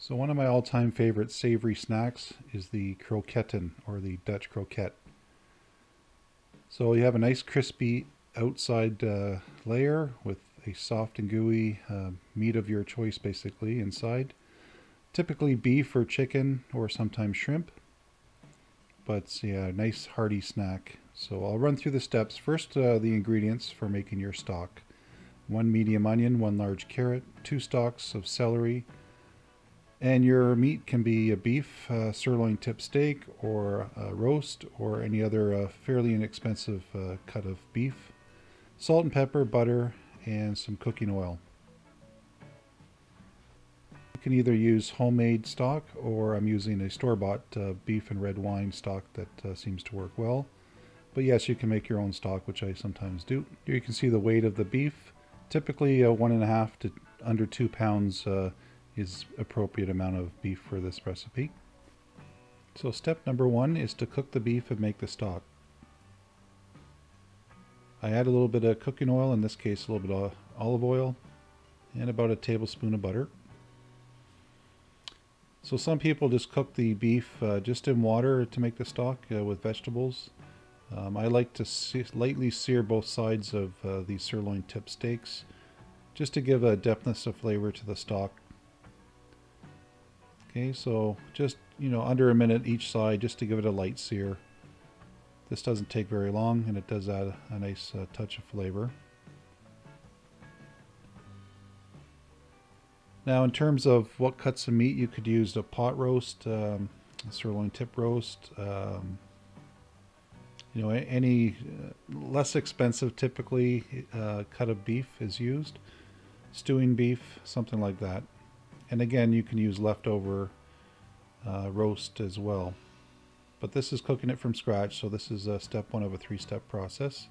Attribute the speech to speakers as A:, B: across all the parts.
A: So one of my all-time favorite savory snacks is the Kroketten, or the Dutch croquette. So you have a nice crispy outside layer with a soft and gooey meat of your choice basically inside. Typically beef or chicken or sometimes shrimp. But yeah, nice hearty snack. So I'll run through the steps. First, the ingredients for making your stock. 1 medium onion, 1 large carrot, 2 stalks of celery, and your meat can be a beef, sirloin tip steak, or a roast, or any other fairly inexpensive cut of beef. Salt and pepper, butter, and some cooking oil. You can either use homemade stock, or I'm using a store-bought beef and red wine stock that seems to work well. But yes, you can make your own stock, which I sometimes do. Here you can see the weight of the beef. Typically 1.5 to under 2 pounds is appropriate amount of beef for this recipe. So step number 1 is to cook the beef and make the stock. I add a little bit of cooking oil, in this case a little bit of olive oil, and about a tablespoon of butter. So some people just cook the beef just in water to make the stock with vegetables. I like to lightly sear both sides of these sirloin tip steaks just to give a depthness of flavor to the stock. Okay, so just, under a minute each side just to give it a light sear. This doesn't take very long and it does add a nice touch of flavor. Now in terms of what cuts of meat, you could use a pot roast, a sirloin tip roast, any less expensive typically cut of beef is used. Stewing beef, something like that. And again, you can use leftover roast as well. But this is cooking it from scratch, so this is step 1 of a 3-step process.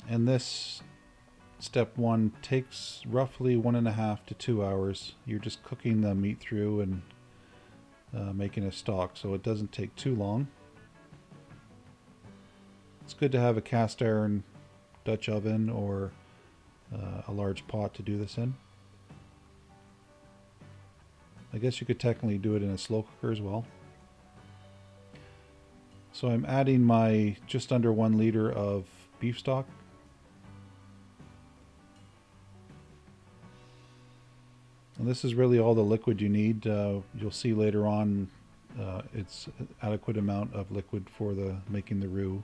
A: And this step 1 takes roughly 1.5 to 2 hours. You're just cooking the meat through and making a stock, so it doesn't take too long. It's good to have a cast iron Dutch oven or a large pot to do this in. I guess you could technically do it in a slow cooker as well. So I'm adding my just under 1 liter of beef stock. And this is really all the liquid you need. You'll see later on it's an adequate amount of liquid for making the roux,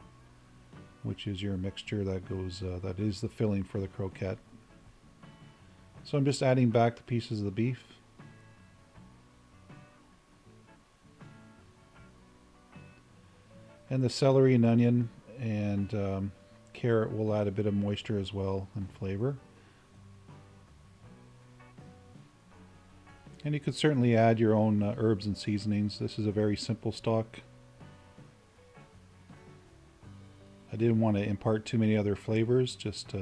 A: which is your mixture that is the filling for the croquette. So I'm just adding back the pieces of the beef. And the celery and onion and carrot will add a bit of moisture as well and flavor. And you could certainly add your own herbs and seasonings. This is a very simple stock. I didn't want to impart too many other flavors, just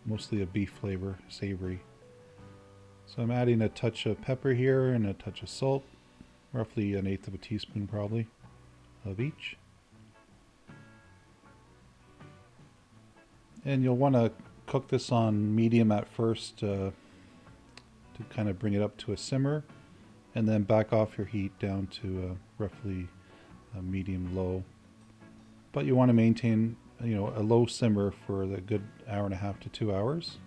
A: mostly a beef flavor, savory. So I'm adding a touch of pepper here and a touch of salt, roughly 1/8 of a teaspoon probably of each. And you'll want to cook this on medium at first to kind of bring it up to a simmer, and then back off your heat down to roughly a medium low. But you want to maintain a low simmer for the good 1.5 to 2 hours.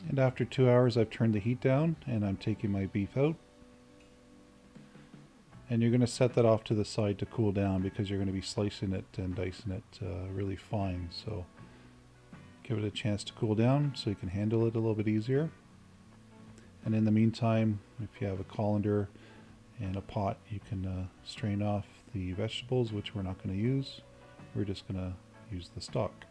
A: And after 2 hours I've turned the heat down and I'm taking my beef out. And you're going to set that off to the side to cool down because you're going to be slicing it and dicing it really fine. So give it a chance to cool down so you can handle it a little bit easier. And in the meantime, if you have a colander and a pot, you can strain off the vegetables, which we're not going to use. We're just going to use the stock.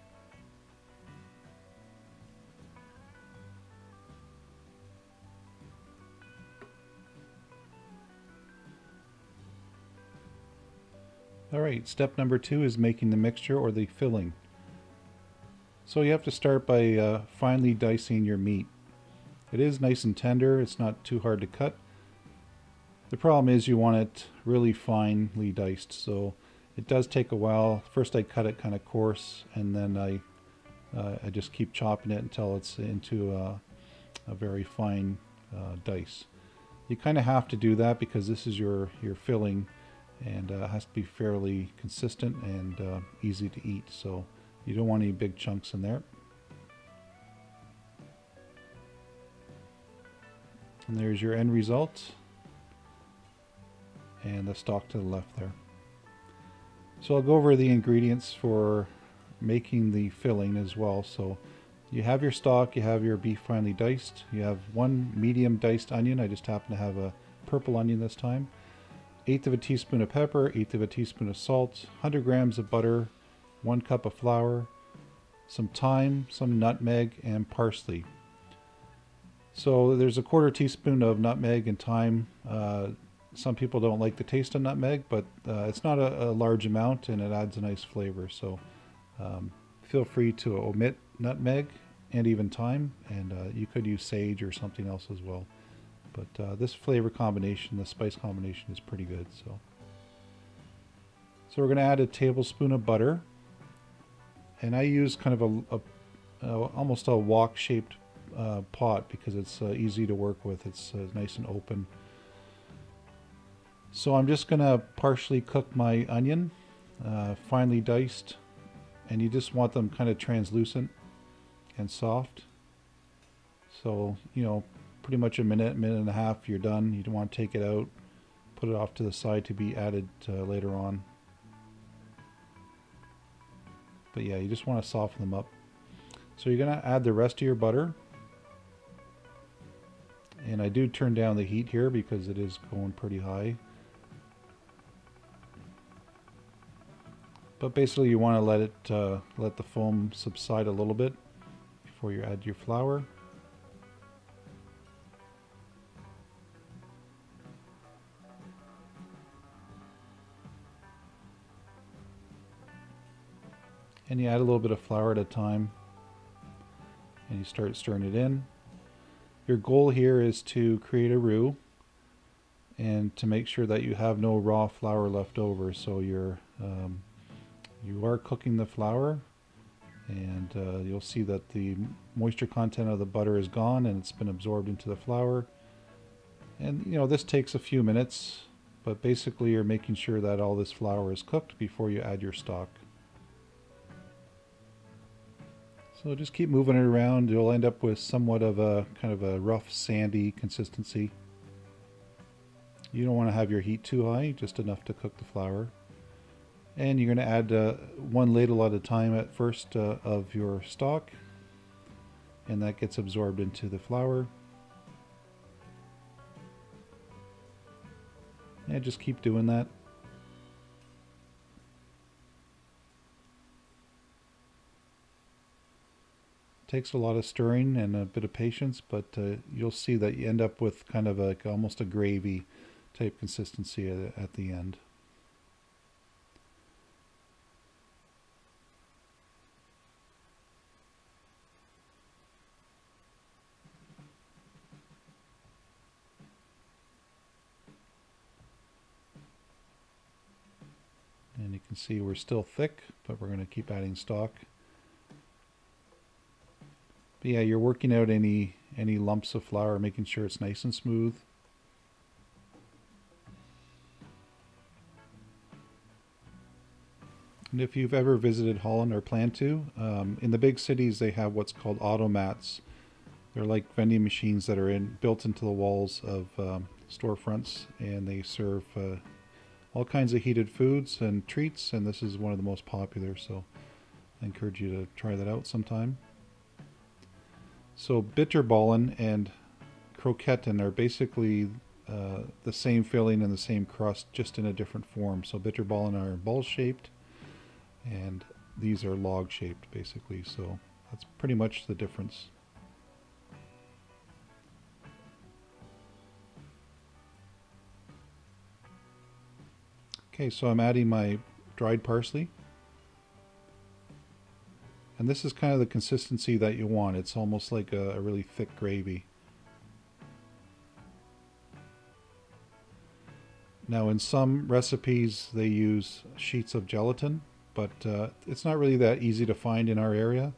A: Alright, step number 2 is making the mixture or the filling. So you have to start by finely dicing your meat. It is nice and tender, it's not too hard to cut. The problem is you want it really finely diced, so it does take a while. First I cut it kind of coarse, and then I just keep chopping it until it's into a very fine dice. You kind of have to do that because this is your filling, and it has to be fairly consistent and easy to eat, so you don't want any big chunks in there. And there's your end result, and the stalk to the left there. So I'll go over the ingredients for making the filling as well. So you have your stock, you have your beef finely diced, you have one medium diced onion. I just happen to have a purple onion this time. 1/8 of a teaspoon of pepper, 1/8 of a teaspoon of salt, 100 grams of butter, 1 cup of flour, some thyme, some nutmeg, and parsley. So there's a 1/4 teaspoon of nutmeg and thyme. Some people don't like the taste of nutmeg, but it's not a large amount and it adds a nice flavor. So feel free to omit nutmeg and even thyme, and you could use sage or something else as well. But this flavor combination, the spice combination, is pretty good. So we're going to add a tablespoon of butter, and I use kind of almost a wok-shaped pot because it's easy to work with. It's nice and open. So I'm just going to partially cook my onion, finely diced, and you just want them kind of translucent and soft. So, you know, pretty much a minute and a half, you're done. You don't want to take it out, put it off to the side to be added later on. But yeah, you just want to soften them up. So you're going to add the rest of your butter. And I do turn down the heat here because it is going pretty high. But basically you want to let the foam subside a little bit before you add your flour. And you add a little bit of flour at a time, and you start stirring it in. Your goal here is to create a roux and to make sure that you have no raw flour left over. So you are cooking the flour, and you'll see that the moisture content of the butter is gone and it's been absorbed into the flour. And you know, this takes a few minutes, but basically you're making sure that all this flour is cooked before you add your stock. So just keep moving it around. You'll end up with somewhat of a kind of a rough, sandy consistency. You don't want to have your heat too high, just enough to cook the flour. And you're going to add 1 ladle at a time at first of your stock, and that gets absorbed into the flour. And just keep doing that. Takes a lot of stirring and a bit of patience, but you'll see that you end up with kind of like almost a gravy type consistency at the end. And you can see we're still thick, but we're going to keep adding stock. But yeah, you're working out any lumps of flour, making sure it's nice and smooth. And if you've ever visited Holland or plan to, in the big cities they have what's called automats. They're like vending machines that are built into the walls of storefronts, and they serve all kinds of heated foods and treats, and this is one of the most popular, so I encourage you to try that out sometime. So bitterballen and Kroketten are basically the same filling and the same crust, just in a different form. So bitterballen are ball shaped, and these are log shaped basically, so that's pretty much the difference. Okay, so I'm adding my dried parsley. And this is kind of the consistency that you want. It's almost like a really thick gravy. Now in some recipes they use sheets of gelatin, but it's not really that easy to find in our area,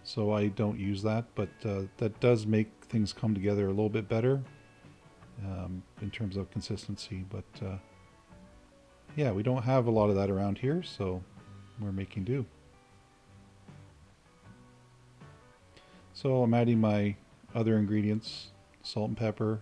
A: so I don't use that, but that does make things come together a little bit better in terms of consistency. But yeah, we don't have a lot of that around here, so we're making do. So I'm adding my other ingredients, salt and pepper.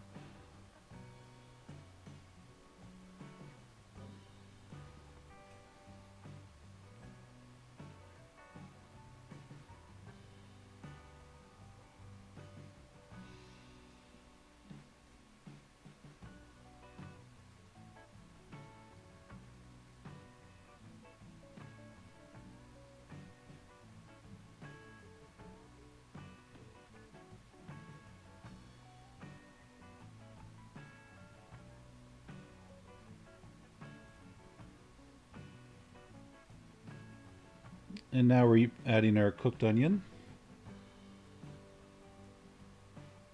A: And now we're adding our cooked onion.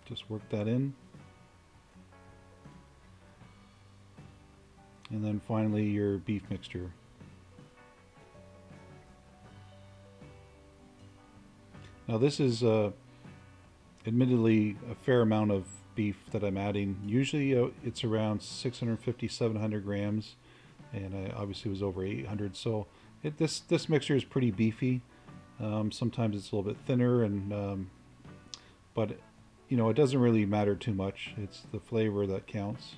A: Just work that in. And then finally your beef mixture. Now this is admittedly a fair amount of beef that I'm adding. Usually it's around 650-700 grams, and I obviously was over 800, so this mixture is pretty beefy. Sometimes it's a little bit thinner, and but you know, it doesn't really matter too much. It's the flavor that counts.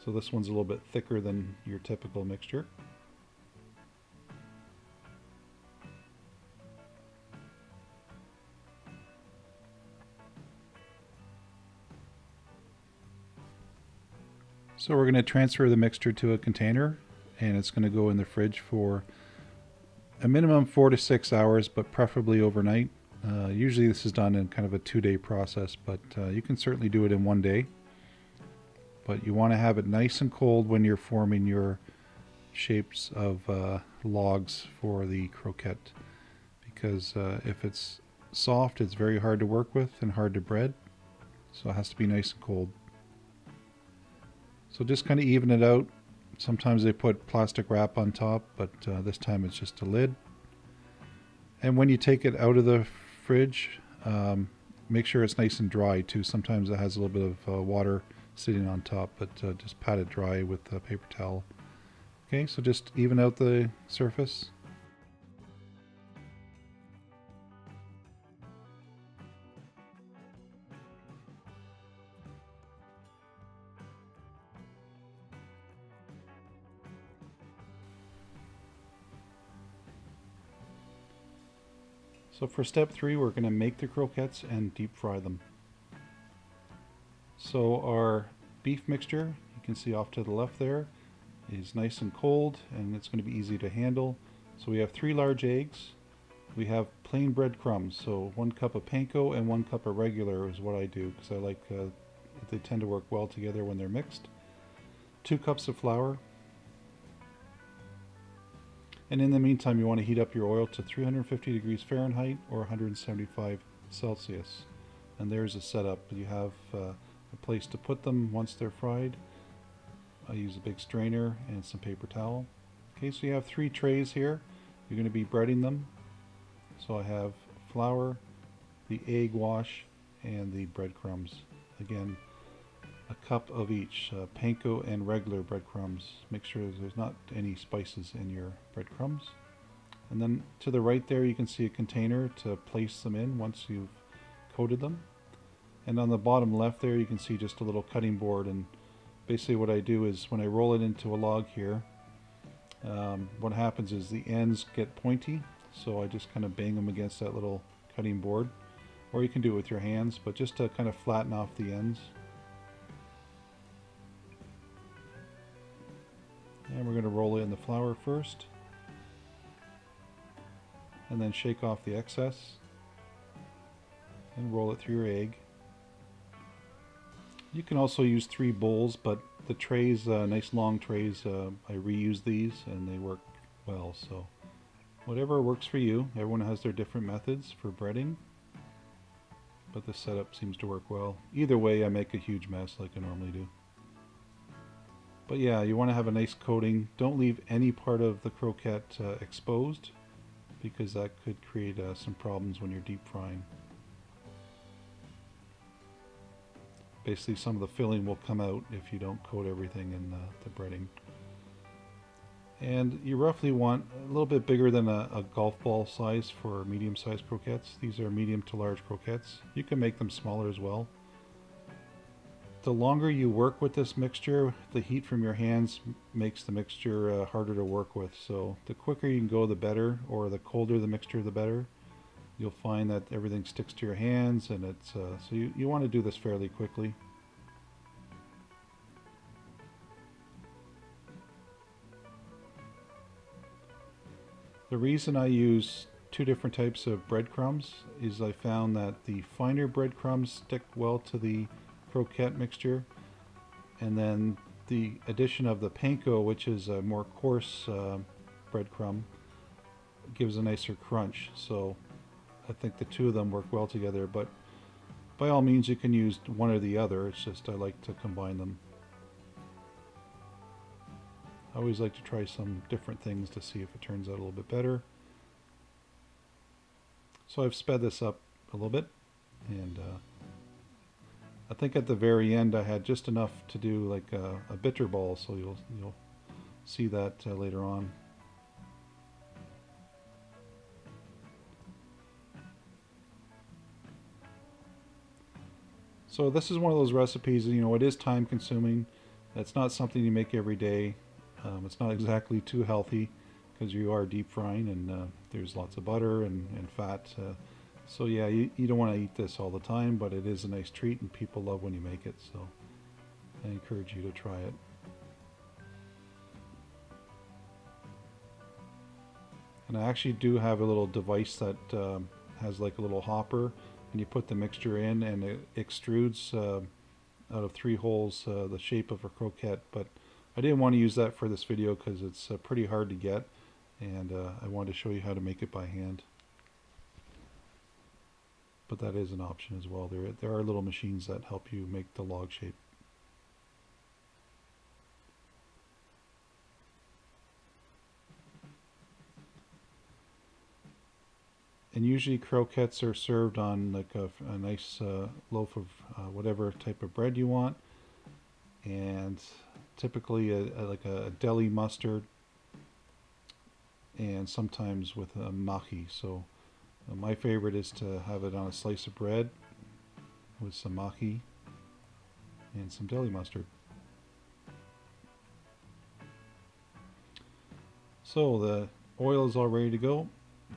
A: So this one's a little bit thicker than your typical mixture. So we're going to transfer the mixture to a container, and it's going to go in the fridge for a minimum 4 to 6 hours, but preferably overnight. Usually this is done in kind of a 2-day process, but you can certainly do it in 1 day. But you want to have it nice and cold when you're forming your shapes of logs for the croquette, because if it's soft, it's very hard to work with and hard to bread, so it has to be nice and cold. So just kind of even it out. Sometimes they put plastic wrap on top, but this time it's just a lid. And when you take it out of the fridge, make sure it's nice and dry too. Sometimes it has a little bit of water sitting on top, but just pat it dry with a paper towel. Okay, so just even out the surface. So for step 3, we're going to make the croquettes and deep fry them. So our beef mixture, you can see off to the left there, is nice and cold, and it's going to be easy to handle. So we have 3 large eggs. We have plain breadcrumbs, so 1 cup of panko and 1 cup of regular is what I do, because I like they tend to work well together when they're mixed. 2 cups of flour. And in the meantime, you want to heat up your oil to 350 degrees Fahrenheit or 175 Celsius. And there's a setup. You have a place to put them once they're fried. I use a big strainer and some paper towel. Okay, so you have 3 trays here. You're going to be breading them. So I have flour, the egg wash, and the breadcrumbs. Again, a cup of each, panko and regular breadcrumbs. Make sure there's not any spices in your breadcrumbs. And then to the right there, you can see a container to place them in once you've coated them. And on the bottom left there, you can see just a little cutting board. And basically what I do is when I roll it into a log here, what happens is the ends get pointy. So I just kind of bang them against that little cutting board. Or you can do it with your hands, but just to kind of flatten off the ends. And we're going to roll it in the flour first, and then shake off the excess and roll it through your egg. You can also use 3 bowls, but the trays, nice long trays, I reuse these and they work well. So whatever works for you. Everyone has their different methods for breading, but this setup seems to work well. Either way, I make a huge mess like I normally do. But yeah, you want to have a nice coating. Don't leave any part of the croquette exposed, because that could create some problems when you're deep frying. Basically, some of the filling will come out if you don't coat everything in the breading. And you roughly want a little bit bigger than a golf ball size for medium-sized croquettes. These are medium to large croquettes. You can make them smaller as well. The longer you work with this mixture, the heat from your hands makes the mixture harder to work with. So the quicker you can go, the better, or the colder the mixture, the better. You'll find that everything sticks to your hands, and it's so you want to do this fairly quickly. The reason I use two different types of breadcrumbs is I found that the finer breadcrumbs stick well to the croquette mixture, and then the addition of the Panko, which is a more coarse breadcrumb, gives a nicer crunch. So I think the two of them work well together, but by all means you can use one or the other. It's just I like to combine them. I always like to try some different things to see if it turns out a little bit better. So I've sped this up a little bit, and I think at the very end I had just enough to do like a bitter ball, so you'll see that later on. So this is one of those recipes, you know, it is time consuming. It's not something you make every day. It's not exactly too healthy because you are deep frying, and there's lots of butter and fat. So yeah, you don't want to eat this all the time, but it is a nice treat and people love when you make it. So I encourage you to try it. And I actually do have a little device that has like a little hopper, and you put the mixture in and it extrudes out of 3 holes the shape of a croquette. But I didn't want to use that for this video because it's pretty hard to get, and I wanted to show you how to make it by hand. But that is an option as well. There are little machines that help you make the log shape. And usually croquettes are served on like a nice loaf of whatever type of bread you want, and typically like a deli mustard, and sometimes with a mahi. So my favorite is to have it on a slice of bread with some mahi and some deli mustard. So the oil is all ready to go.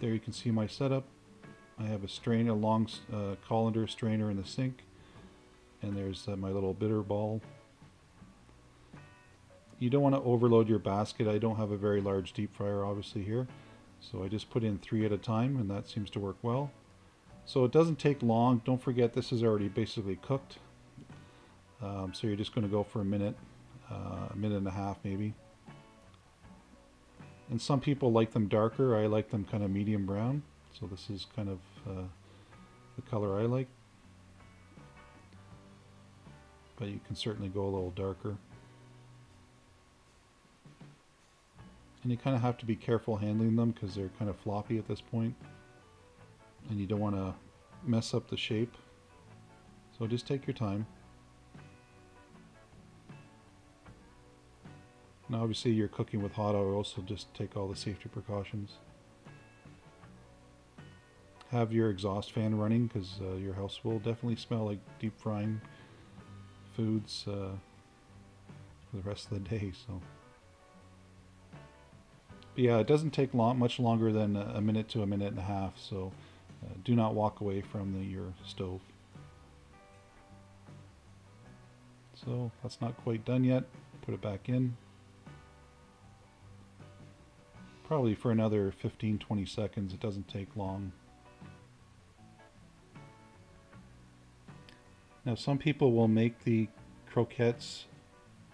A: There you can see my setup. I have a long colander strainer in the sink, and there's my little bitter ball. You don't want to overload your basket. I don't have a very large deep fryer obviously here, so I just put in 3 at a time, and that seems to work well. So it doesn't take long. Don't forget this is already basically cooked, so you're just going to go for a minute and a half maybe. And some people like them darker. I like them kind of medium brown, so this is kind of the color I like, but you can certainly go a little darker. And you kind of have to be careful handling them because they're kind of floppy at this point, and you don't want to mess up the shape, so just take your time. Now obviously you're cooking with hot oil, so just take all the safety precautions. Have your exhaust fan running because your house will definitely smell like deep frying foods for the rest of the day. So, but yeah, it doesn't take much longer than a minute to a minute and a half, so do not walk away from your stove. So that's not quite done yet. Put it back in. Probably for another 15-20 seconds. It doesn't take long. Now some people will make the croquettes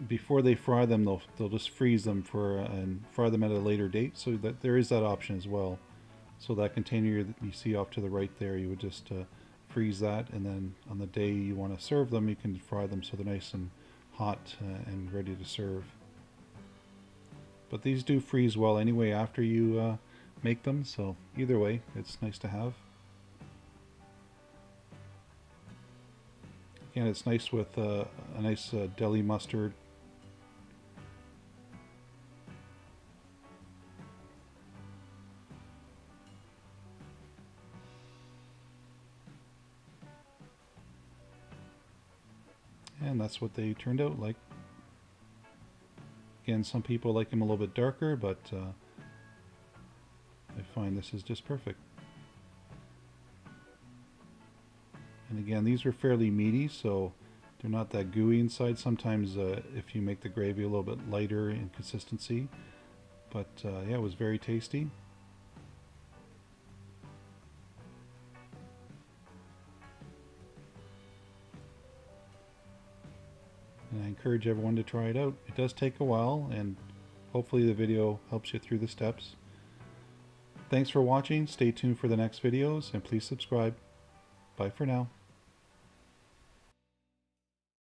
A: before they fry them, they'll just freeze them and fry them at a later date, so that there is that option as well. So that container that you see off to the right there, you would just freeze that, and then on the day you want to serve them, you can fry them so they're nice and hot and ready to serve. But these do freeze well anyway after you make them, so either way, it's nice to have. Again, it's nice with a nice deli mustard. And that's what they turned out like. Again, some people like them a little bit darker, but I find this is just perfect. And again, these are fairly meaty, so they're not that gooey inside. Sometimes if you make the gravy a little bit lighter in consistency. But yeah, it was very tasty. And I encourage everyone to try it out. It does take a while, and hopefully the video helps you through the steps. Thanks for watching. Stay tuned for the next videos, and please subscribe. Bye for now.